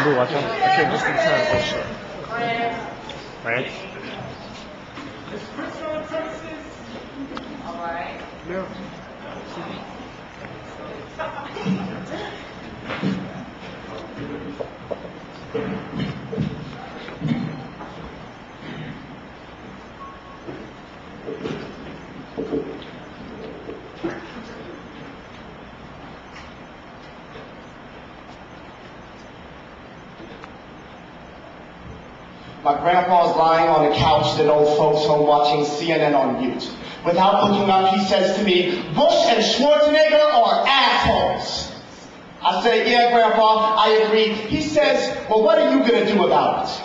录啊，这样I can't just turn also. Right? Yeah. My grandpa's lying on a couch at old folks' home watching CNN on mute. Without looking up, he says to me, Bush and Schwarzenegger are assholes. I say, yeah, Grandpa, I agree. He says, well, what are you going to do about it?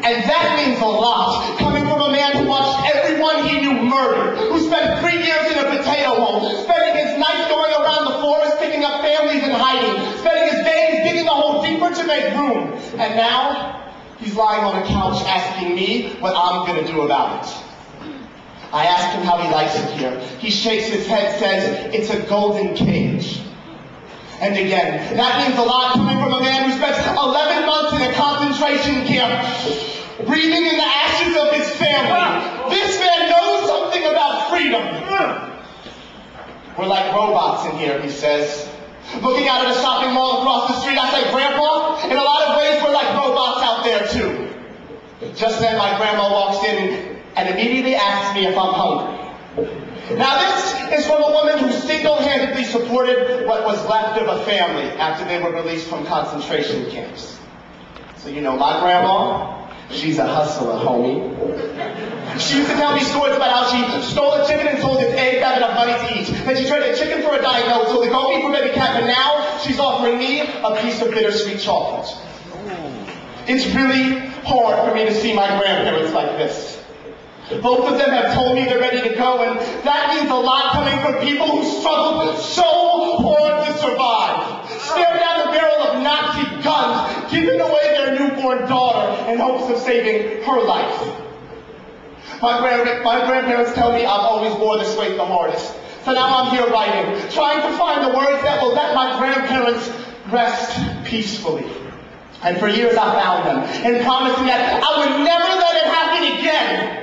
And that means a lot, coming from a man who watched everyone he knew murdered, who spent 3 years in a potato hole, spending his nights going around the forest picking up families and hiding, spending his days digging the hole deeper to make room. And now, he's lying on a couch asking me what I'm going to do about it. I ask him how he likes it here. He shakes his head, says, it's a golden cage. And again, that means a lot coming from a man who spent 11 months in a concentration camp, breathing in the ashes of his family. This man knows something about freedom. We're like robots in here, he says. Looking out at a shopping mall across the street, I say, Grandpa, in a lot of ways we're like robots out there too. Just then my grandma walks in and immediately asks me if I'm hungry. Now this is from a woman who single-handedly supported what was left of a family after they were released from concentration camps. So you know my grandma, she's a hustler, homie. She used to tell me stories about how she stole a chicken and sold its egg to have enough money to eat. Then she traded a chicken for a Diet Coke, sold the goat for baby cat, and now she's offering me a piece of bittersweet chocolate. It's really hard for me to see my grandparents like this. Both of them have told me they're ready to go, and that means a lot coming from people who struggled so hard to survive. Stared down the barrel of Nazi guns, giving away their newborn daughter in hopes of saving her life. My grandparents tell me I've always bore this weight the hardest. So now I'm here writing, trying to find the words that will let my grandparents rest peacefully. And for years I found them, and promising that I would never let it happen again.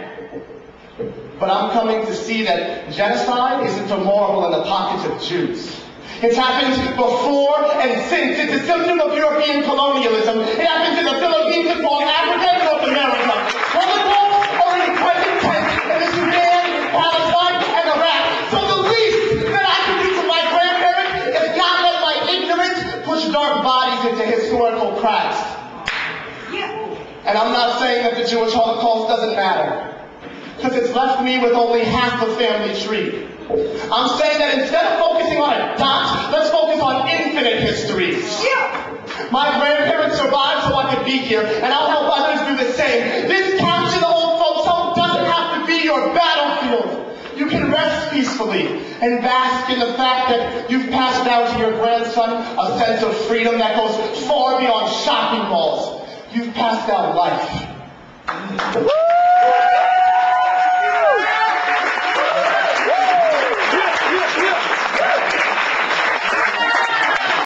But I'm coming to see that genocide isn't a marble in the pockets of Jews. It's happened before and since. It's a symptom of European colonialism. It happens in the Philippines, in North Africa, and North America. Holocaust are in present tense in the Sudan, Palestine, and Iraq. So the least that I can do for my grandparents is not let my ignorance push dark bodies into historical cracks. And I'm not saying that the Jewish Holocaust doesn't matter, because it's left me with only half the family tree. I'm saying that instead of focusing on a dot, let's focus on infinite histories. My grandparents survived so I could be here, and I'll help others do the same. This couch in the old folks' home doesn't have to be your battlefield. You can rest peacefully and bask in the fact that you've passed down to your grandson a sense of freedom that goes far beyond shopping malls. You've passed down life.